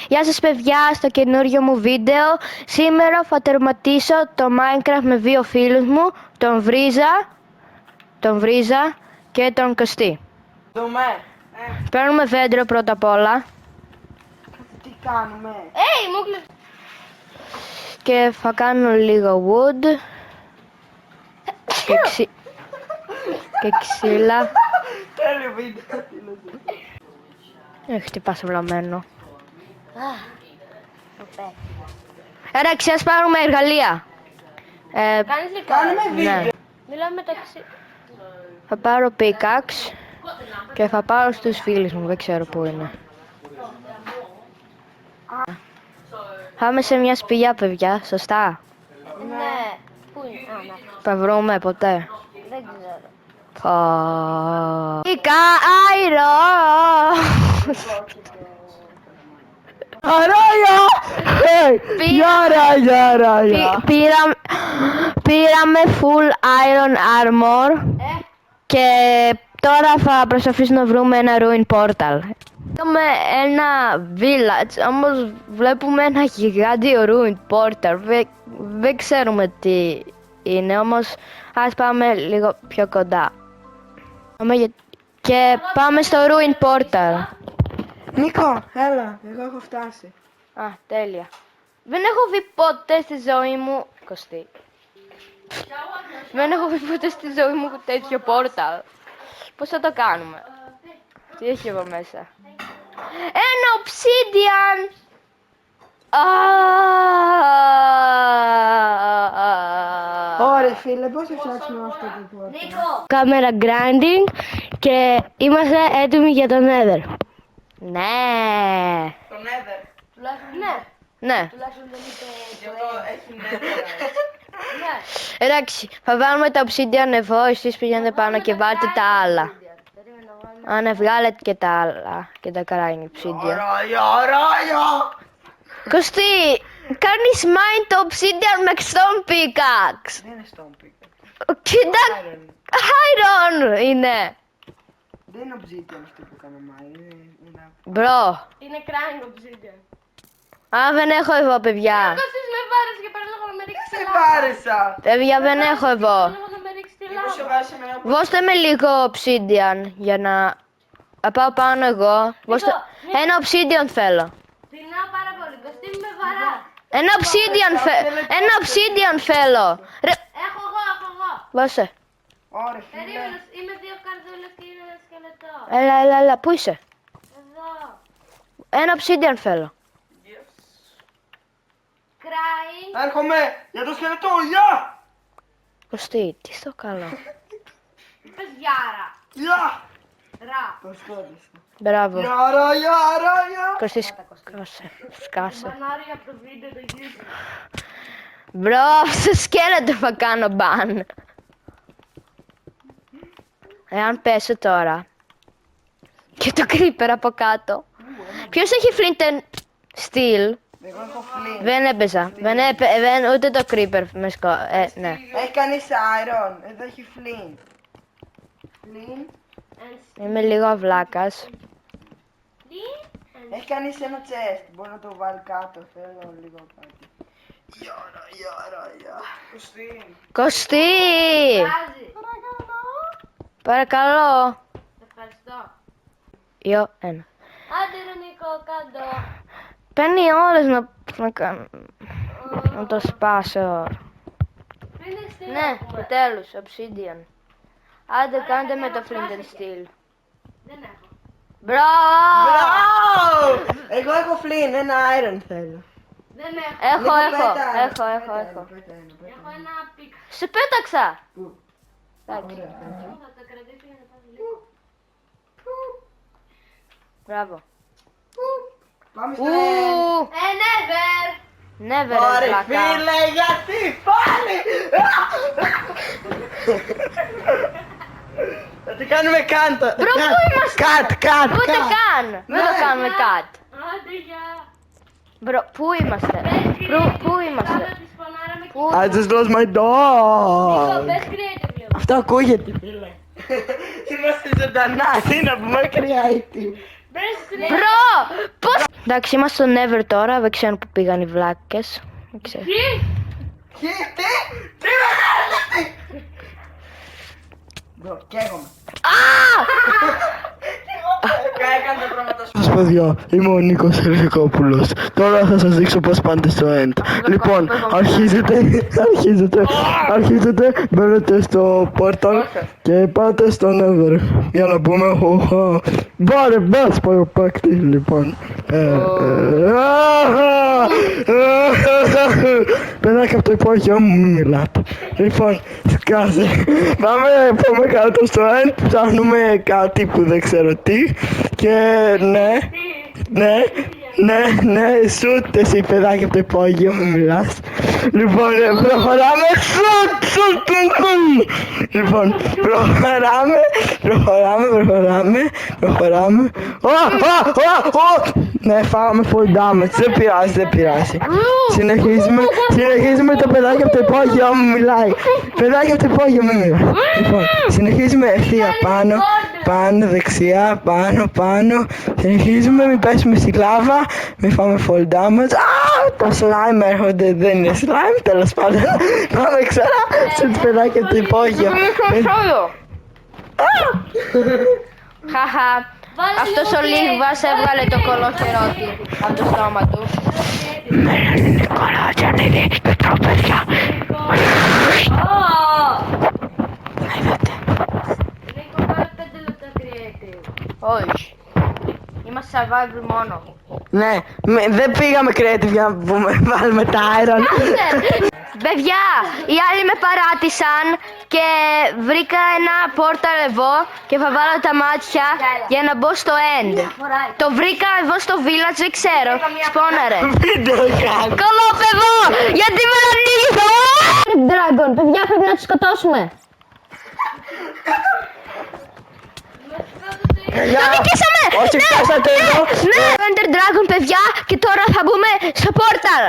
Γεια σας παιδιά, στο καινούριο μου βίντεο. Σήμερα θα τερματίσω το Minecraft με δύο φίλους μου, τον Βρίζα και τον Κωστή. Δούμε. Παίρνουμε δέντρο πρώτα απ' όλα Τι κάνουμε. Μου κλείσει. και θα κάνω λίγο wood και ξύλα. Τέλειο βίντεο. Χτυπάς βλαμμένο. Εντάξει, ας πάρουμε εργαλεία. Κάνεις λίγο. Κάνουμε βίντεο. Ναι. Μιλάμε μεταξύ. Θα πάρω pickaxe και θα πάρω στους φίλους μου, δεν ξέρω πού είναι. Θα είμαι σε μια σπηλιά, παιδιά, σωστά. Ναι. Πού είναι? Ναι. Θα βρούμε ποτέ. Δεν ξέρω. Πίκα αερό. Αράια! Γιάρα! Πήραμε full iron armor και τώρα θα προσπαθήσουμε να βρούμε ένα ruin portal. Έχουμε ένα village, όμως βλέπουμε ένα γιγάντιο ruin portal. Δεν ξέρουμε τι είναι, όμως ας πάμε λίγο πιο κοντά. Και πάμε στο ruin portal. Νίκο, έλα, εγώ έχω φτάσει. Α, τέλεια. Δεν έχω δει ποτέ στη ζωή μου... Κωστή. Δεν έχω δει ποτέ στη ζωή μου τέτοιο πόρταλ. Πώς θα το κάνουμε? Τι έχει εδώ μέσα? Ένα obsidian! Ωραία φίλε, πώς θα φτιάξουμε αυτό το πόρτα. Κάμερα grinding και είμαστε έτοιμοι για το Nether. Ναι. Το Nether. Ναι. Ναι. Τουλάχιστον δεν είπε. Γι' αυτό έχει Nether. Ναι. Εντάξει, θα βάλουμε τα obsidian εδώ, εσείς πηγαίνετε πάνω και βάλτε τα άλλα. Α, ναι, βγάλετε και τα άλλα και τα καράγινη obsidian. Αράια! Κωστή, κάνεις mine το obsidian με stone pickaxe. Δεν είναι stone pick. Κοίτα, Iron. iron είναι. Δεν είναι obsidian αυτό που κάναμε, είναι... Μπρο, Είναι crying obsidian. α, δεν έχω εδώ, παιδιά. Κόστης με βάρες και παίρνω να με ρίξει Σε τη βάρεσα. Παιδιά, δεν έχω εδώ. Παίρνω να με ρίξει τη Μήπως σε λάβα. βάζει με ένα... Δώστε με λίγο obsidian για να... Θα πάω πάνω εγώ. Ένα obsidian θέλω. Πεινάω πάρα πολύ. Κωστή με βαρά. Ένα obsidian θέλω. Ρε, Έχω εγώ. δώσε. Ωραία φίλε. Περίμενε, είμαι δύο καρδούλες και είναι ένα σκελετό. Έλα, πού είσαι? Εδώ. Ένα obsidian θέλω. Crying. Έρχομαι για το σκελετό, γεια! Κωστή, τι στο καλό. Είπες γιάρα. Γεια! Ρα. Το σκότωσα. Μπράβο. Γιάρα. Κωστή, σκάσε. Μπανάρι από το βίντεο το YouTube. Μπρο, στο σκέλετο θα κάνω μπαν. Εάν πέσω τώρα. Και το creeper από κάτω. Ποιος έχει flint and steel? Εγώ έχω flint. Δεν έπαιζα. Ούτε το creeper με ναι. Έχει κανείς iron. Εδώ έχει flint. Flint. Είμαι λίγο αυλάκας. Έχει κανείς ένα chest. Μπορεί να το βάλει κάτω. Θέλω λίγο κάτι. Γιάρα. Κωστή! Βάζει. Παρακαλώ. Ευχαριστώ. Ένα. Άντε ρε Νίκο, κάτω. Παίρνει ώρες να το σπάσω. Φρύνε στήλα. Ναι, επιτέλους, obsidian. Άντε, κάντε με το flint and steel. Δεν έχω. Μπρο! Εγώ έχω flint. Ένα iron θέλω. Δεν έχω. Έχω. Έχω ένα πικ. Σε πέταξα! Πού? Εντάξει, Ωραία. Θα το κρατήσω για να πάω λίγο. μπράβο. Πάμε στο Ου, Never. never Ωραία πλάκα. φίλε, γιατί πάλι! Θα τι κάνουμε κάτω. Μπρο, πού είμαστε? Κατ. Ούτε καν! Δεν το Ναι. κάνουμε cut. Άντε γεια. Μπρο, πού είμαστε? Πού είμαστε? Κάτω τη σπονάραμε και... Πού? I just lost my dog. Πες creative λίγο. Αυτό ακούγεται φίλε. Είμαστε ζωντανά, τι να πούμε creative. Μπρο! Πώς... Εντάξει, είμαστε στο Never τώρα, δεν ξέρω που πήγαν οι βλάκες. Δεν ξέρω. Μπρο, καίγομαι. Σας παιδιά, είμαι ο Νίκος Ελφικόπουλος. Τώρα θα σας δείξω πώς πάτε στο end. Λοιπόν, αρχίζετε, μπαίνετε στο portal και πάτε στο Nether. Για να πούμε Πάρε μπας παροπάκτη, λοιπόν. Παιδάκια από το υπόγειο μου, μην μιλάτε. Λοιπόν, σκάσε. Πάμε κάτω στο end, ψάχνουμε κάτι που δεν ξέρω τι. Και ναι, σουτ εσύ παιδάκι από το υπόγειο, μην μιλάς. Λοιπόν, προχωράμε, σουτ. Λοιπόν, προχωράμε. Ναι, φάγαμε full damage, δεν πειράζει. Συνεχίζουμε το παιδάκι από το υπόγειο, μου μιλάει. Παιδάκι από το υπόγειο, μην μιλάει. Λοιπόν, συνεχίζουμε ευθεία πάνω, δεξιά, πάνω. Συνεχίζουμε, μην πέσουμε στη λάβα, μην φάμε full damage. Τα slime έρχονται, δεν είναι slime, τέλος πάντων. Πάμε ξανά στο παιδάκι από το υπόγειο. Χαχα. Αυτός ο Λίγβας έβγαλε το κολόχερό του από το στόμα του. Όχι. Είμαστε survival μόνο. Ναι, δεν πήγαμε creative για να βάλουμε τα iron. Παιδιά, οι άλλοι με παράτησαν και βρήκα ένα portal εδώ και θα βάλω τα μάτια για να μπω στο end. Το βρήκα εδώ στο village, δεν ξέρω. Σπόναρε. Καλό παιδό, γιατί με ανοίγει το Dragon, παιδιά πρέπει να τους σκοτώσουμε. Το νικήσαμε! Όσοι φτάσατε εδώ. Ναι, Ender Dragon παιδιά και τώρα θα μπούμε στο portal.